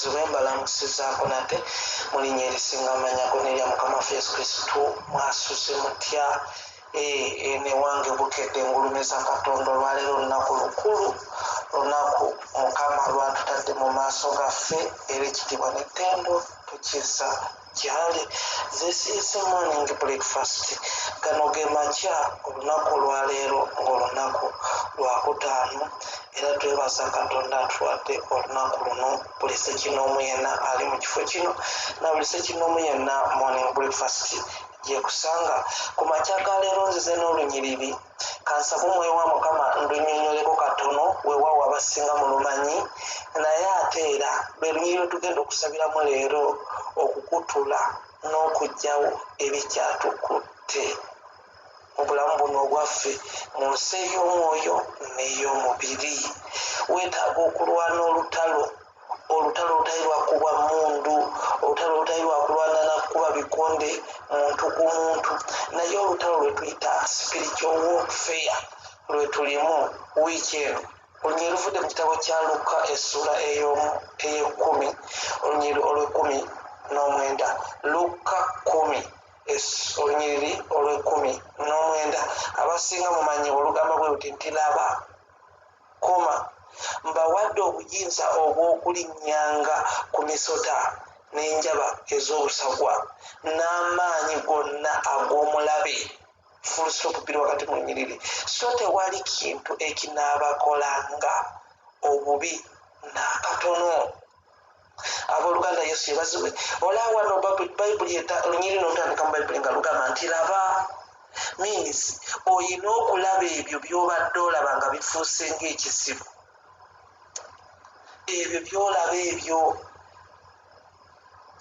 batukuziwe mbalamusizaako nate mu linnya erisinga amannya gonnerya mukama waffe yesu kristo mwasuze mutya newange bukedde ngulumiza katonda olwaleero olunaku lukulu olunaku mukama lwatutadde mu maaso gaffe era ekitiibwa n'ettendo tukiza gyali. This is a morning breakfast. Gano ge makya olunaku olwaleero ng'olunaku lwakutaano era twebaza katonda atuwadde olunaku luno. Buli ssekinomu yenna ali mu kifo kino na buli ssekinomu yenna morning breakfast gyekusanga ku makya ga leero nzize n'olunyiriri kansabe omwoyo wa mukama ndunyonyoleko katono weewaawo abasinga mu lumanyi naye ate era lwe lunyiriri lwe tugenda okusabiramu leero okukutula n'okugyawo ebikyatukutte mu bulamu buno obwaffe mu nsi ey'omwoyo n'ey'omubiri. Weetaaga okulwana olutalo olutali lwakuba mundu, olutalo olutali lwakulwana nakuba bikonde muntu ku muntu, naye olutalo lwe tuyita spiritual warfare lwe tulimu wiiki eno. Olunyiriri luvudde mu kitabo kya Luka essula ey'ekumi olunyiriri olw'ekumi n'omwenda. Luka 10 olunyiriri olw'ekumi n'omwenda. Abasinga mumanyi olugamba bwe luti nti laba koma mbawadde obuyinza obw'okulinnyanga ku misota n'enjaba ez'obusagwa n'amaanyi gonna ag'omulabe. Full biri wakati mu nnyiriri. So tewali kintu ekinaabakolanga obubi n'akatono. Abooluganda Yesu yebaziwe. Olaba wano bayibuli olunyiriri n'olutandika mu bayibuli nga lugamba nti laba means oyina okulaba ebyo by'obadde olaba nga bifuuse ng'ekizibu. Ebyo by'olaba ebyo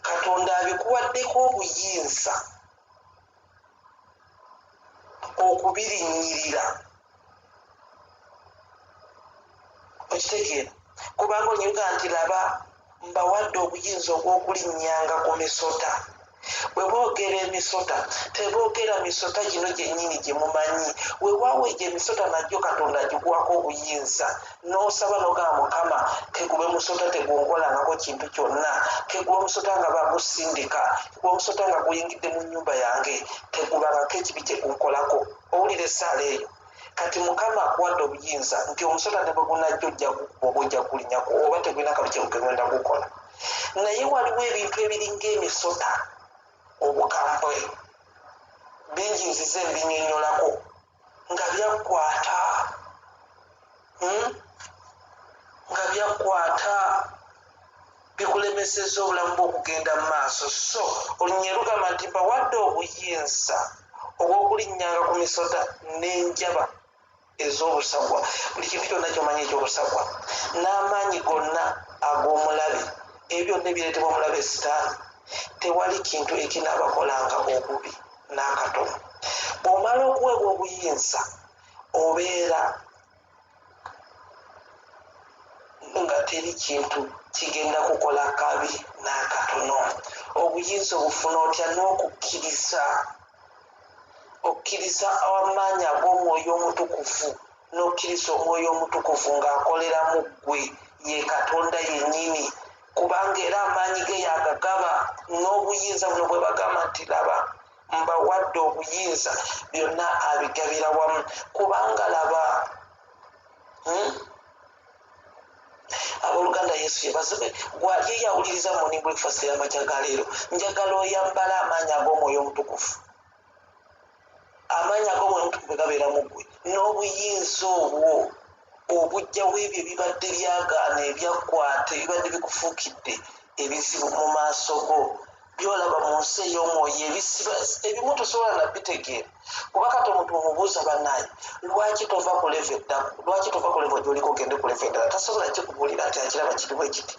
katonda abikuwaddeko obuyinza okubirinnyirira. Okitegeera kubanga onyuga nti laba mbawadde obuyinza obw'okulinnyanga ku misota. Bwe boogera emisota teboogera misota gino gyennyini gye mumanyi. Weewaawo egyo emisota najjo katonda agikuwako obuyinza n'osaba n'ogamba mukama tegube musota tegungolangako kintu kyonna, teguba omusota nga bagusindika, teguba omusota nga guyingidde mu nnyumba yange, tegubangako ekibi kyegunkolako. Owulira essaala eyo? Kati mukama akuwadde obuyinza nti omusota ne bwe gunajja oba ojja gulinyako oba tegulina kabi kyegugenda gukola. Naye waliwo ebintu ebiringa emisota obukambwe bingi nzize mbinyonyolako nga byakwata bikulemeseza obulamu bw'okugenda mu maaso. So olunyiriri lugamba nti mbawadde obuyinza obw'okulinnyanga ku misota n'enjaba ez'obusagwa, buli kintu kyonna kyomanyi eky'obusagwa, n'amaanyi gonna ag'omulabe. Ebyo byonna ebireetebwa omulabe sitaani. Tewali kintu ekinaabakolanga obubi n'akatono. Bw'omala okuweebwa obuyinza obeera nga teri kintu kigenda kukola kabi n'akatono. Obuyinza obufuna otya n'okukkiriza. Okkiriza amaanyi ag'omwoyo omutukuvu n'okkiriza omwoyo omutukuvu ng'akolera mu ggwe ye katonda yennyini, kubanga era amaanyi ge yagagaba n'obuyinza buno bwe bagamba nti laba mbawadde obuyinza byonna abigabira wamu. Kubanga laba abooluganda Yesu yebazibe. Gwali eyawuliriza morning breakfast y'amakya ga leero, njagala oyambala amaanyi ag'omwoyo omutukuvu. Amaanyi ag'omwoyo omutukuvu gabeera mu ggwe n'obuyinza obwo obujjawo ebyo ebibadde byagaana ebyakwata ebibadde bikufuukidde ebizibu mu maaso go byolaba mu nsi ey'omwoyo ebimu tosobola nabitegeera. Kuba kati omuntu mumubuuza bannaye lwaki tova ku leve eddaku, lwaki tova ku levo gy'oliko ogende ku levo eddala, tasobola kikubuulira nti akiraba kiriwo ekiti.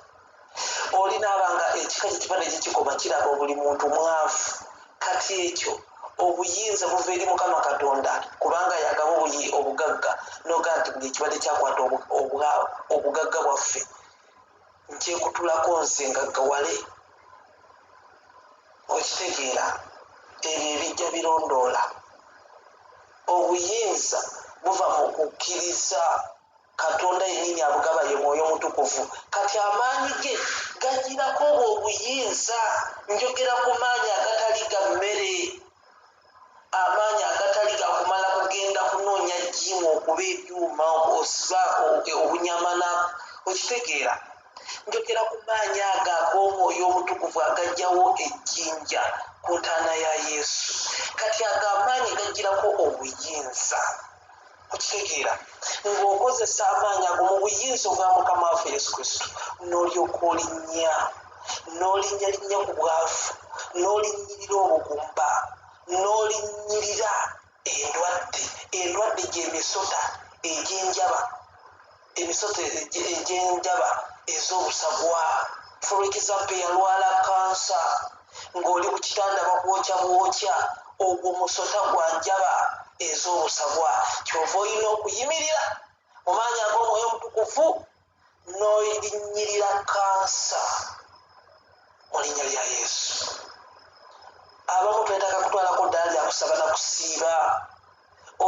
Olinaabanga ekika kyekibadde kikikoma kiraba buli muntu mwavu. Kati ekyo obuyinza buva eri mukama katonda kubanga yagaba obugagga noga nti buli ekibadde kyakwata obugagga bwaffe nkyekutulako nze ngaggawale. Okitegeera ebyo ebijja birondoola. Obuyinza buva mu kukkiriza katonda yennyini abugaba ye mwoyo mutukuvu kati amaanyi ge gagirako obuyinza njogera ku maanyi agatali ga mmere amaanyi agatali gakumala kugenda kunoonya jimu okuba ebyuma osiba obunyamana okitegeera njogera ku maanyi ago ag'omwoyo omutukuvu agajjawo ejjinja ku ntaana ya yesu kati ago amaanyi gagirako obuyinza okitegeera ng'okozesa amaanyi ago mu buyinza obwa mukama waffe yesu kristo n'olyoka n'olinnyalinnya ku bwavu n'olinnyirira obugumba n'olinyirira endwadde gy'emisota egy'enjaba emisota egy'enjaba ez'obusagwa for example yalwala kansa ng'oli ku kitanda bakwokya bwokya ogwo musota gwa njaba ez'obusagwa kyova olina okuyimirira mu maanyi ag'omwoyo omutukuvu n'olinyirira kansa mu linnya lya yesu abamu twetaaga kutwalako ddala lya kusaba na kusiiba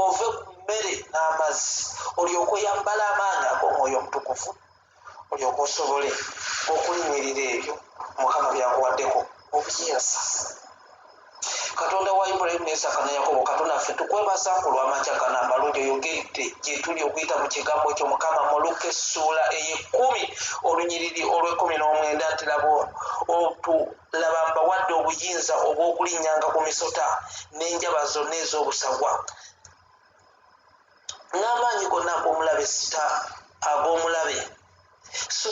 ove ku mmere n'amazzi olyoke oyambala amaanyi ag'omwoyo omutukuvu olyoke osobole okulinyirira ebyo mukama byakuwaddeko obuyinza katonda wa ibulayimu ne isaaka ne yakobo katonda ffe tukwebaza ku lw'amakya gano amalungi oyogedde gye tuli okuyita mu kigambo ekyo mukama mu Luka essuula ey'ekkumi olunyiriri olw'19 ati laba mbawadde obuyinza obw'okulinnyanga ku misota n'enjaba zonna ez'obusagwa n'amaanyi gonna ag'omulabe so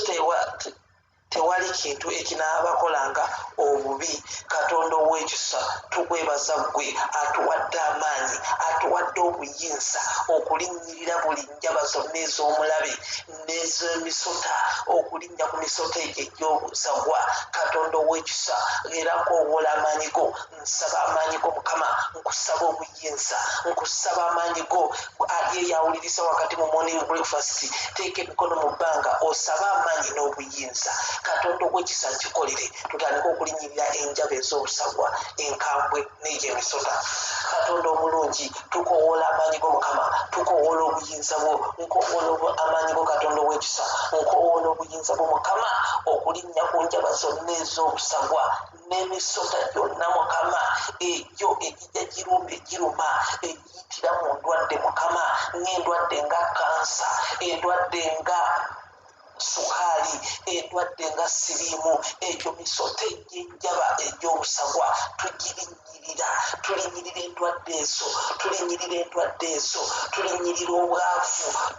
tewali kintu ekinaabakolanga obubi katonda ow'ekisa tukwebaza ggwe atuwadde amaanyi atuwadde obuyinza okulinnyirira buli njaba zonna ez'omulabe n'ez'emisota okulinnya ku misota egyo egy'obusagwa katonda ow'ekisa era nkoowola amaanyi go nsaba amaanyi go mukama nkusaba obuyinza nkusaba amaanyi go ali eyawuliriza wakati mu morning breakfast teeka emikono mu bbanga osaba amaanyi n'obuyinza katonda ogw'ekisa nkikolere tutandika okulinnyirira enjaba ez'obusagwa enkambwe n'egy'emisota katonda omulungi tukowoola amaanyi go mukama tukowoola obuyinza bwo nkowoola amaanyi go katonda ow'ekisa nkowoola obuyinza bwo mukama okulinnya ku njaba zonna ez'obusagwa n'emisota gyonna mukama egyo egijja giruma egiyitira mu ndwadde mukama ng'endwadde nga kansa endwadde nga sukaali endwadde nga siriimu egyo misota egy'enjaba egy'obusagwa tulinyirira endwadde ezo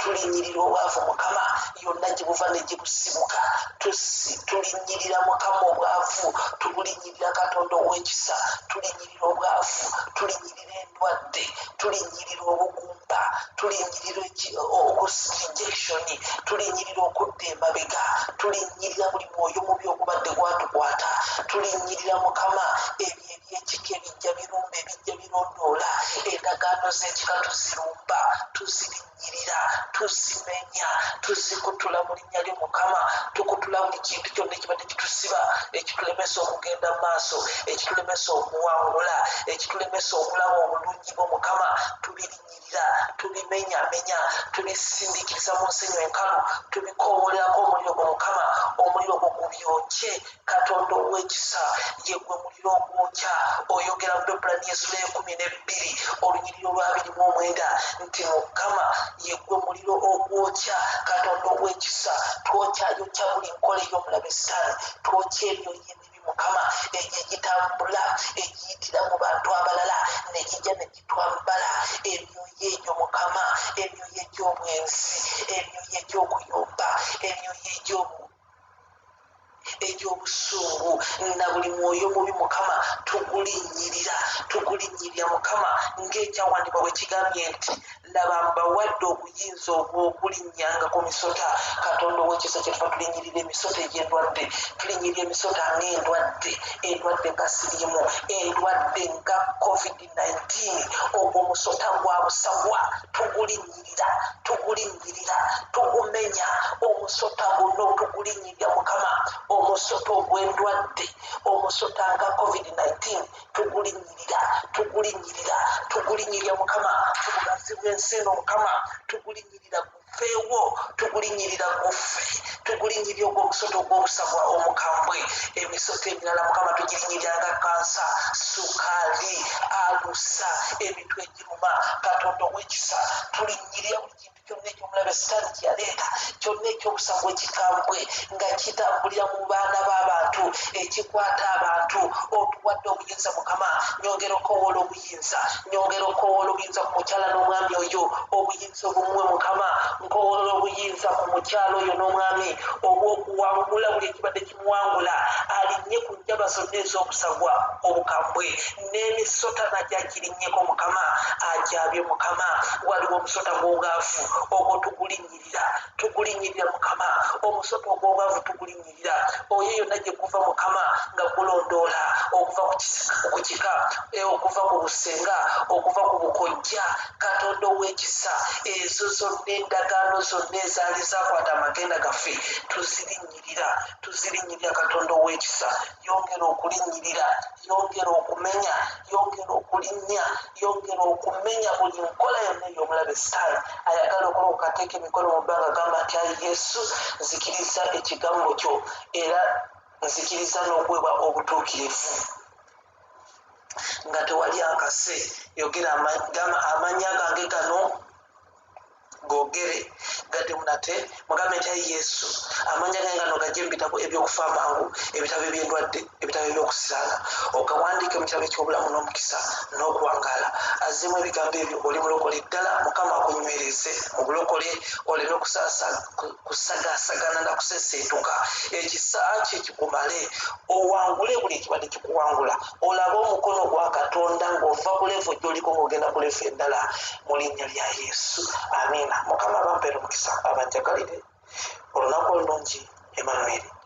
tulinyirira obwavu mukama yonna gibuva ne gibusibuka tulinyirira mukama obwavu tubulinyirira katonda ow'ekisa tulinyirira obwavu tulinyirira endwadde tulinyirira obugumba tulinyirira rejection tulinyirira okudda emabega tulinyirira buli mwoyo mubi ogubadde gwatukwata tulinyirira mukama ebyo ebyekika ebijja birumba ebijja birondoola endagaano z'ekika tuzirumba tuzirinyirira tuzimenya tuzikutula mu linnya lyo mukama tukutula buli kintu kyonna ekibadde kitusiba ekitulemesa okugenda mu maaso ekitulemesa okuwangula ekitulemesa okulaba obulungi bwo mukama tubirinyirira tubimenyamenya tubisindiikiriza mu nsenyu enkalu tubikoowolerako omuliro gwo mukama omuliro gwo gubyokye katonda ow'ekisa yegwe muliro ogwokya oyogera mu Ebbulaniya essuula y'e12 olunyiriri olwa 29 nti mukama yegwe muliro ogwokya katonda ow'ekisa twokyayokya buli nkola ey'omulabe sitaani twokya ebyo y'emibi mukama egyo egitambula egiyitira mu bantu abalala negijja negitwambala emyoyo egyo mukama emyoyo egy'obwenzi emyoyo egy'okuyomba emyoyo egy'obusungu na buli mwoyo mubi mukama tugulinyirira mukama ng'ekyawandiikibwa bwe kigambye nti laba mbawadde obuyinza obw'okulinnyanga ku misota katonda ow'ekisa kyetufa tulinyirira emisota egy'endwadde tulinyirira emisota ng'endwadde nga siriimu endwadde nga covid-19 ogwo musota gwa busagwa tugulinyirira tugumenya omusota guno tugulinyirira mukama omusoto ogw'endwadde omusota nga covid-19 tugulinyirira mukama obugazi bw'ensi eno mukama tugulinyirira gufeewo tugulinyirira gufe tugulinyirira ogwo omusoto ogw'obusagwa omukambwe emisoto emirala mukama tugirinyirira nga kansa sukaali alusa emitwe egiruma katonda ow'ekisa tulinyirira buli kintu kyonna ekyomulabe sitaani kyeyaleeta kyonna ekyobusagwa ekikambwe nga kitambulira mu baana b'abantu ekikwata abantu otuwadde obuyinza mukama nyongera okowoola obuyinza nyongera okowoola obuyinza ku mukyala n'omwami oyo obuyinza obumwe mukama nkowoola obuyinza ku mukyala oyo n'omwami obw'okuwangula buli ekibadde kimuwangula alinnye ku njaba zonna ez'obusagwa obukambwe n'emisota najyo agirinnyeko mukama ajabye mukama waliwo omusota gw'ogaavu ogwo tugulinyirira mukama omusota ogw'ogaavu tugulinyirira oyo yonna gye guva mukama nga gulondoola okuva ku kika okuva ku busenga okuva ku bukojja katonda ow'ekisa ezo zonna endagaano zonna ezaali zakwata amagenda gaffe tuzirinyirira katonda ow'ekisa yongera okulinyirira yongera okumenya yongera okulinnya yongera okumenya buli nkola yonna ey'omulabe sitaani ayagala okulokoka ateeka emikono mu bbanga gamba nti ayi yesu nzikiriza ekigambo kyo era nzikiriza n'okuweebwa obutuukirivu nga tewali akase yogera amanya gange gano googere gadde munate mugambe nti ayi yesu amanya gange gano gajje mu bitabo ebyokufa amangu ebitabo eby'endwadde ebitabo ebyokusiraana ogawandiike mu kitabo eky'obulamu n'omukisa n'okuwangaala azzemu ebigambo ebyo oli mulokole ddala mukama akunywereze mu bulokole oleme kusagaasagana na kuseseetuka ekisaa kye kikumale owangule buli ekibadde kikuwangula olabe omukono gwa katonda ng'ova ku levo gy'oliko ng'ogenda ku levo endala mu linnya lya yesu amiina mukama abampeera omukisa abanjagalire olunaku olungi Emmanuel.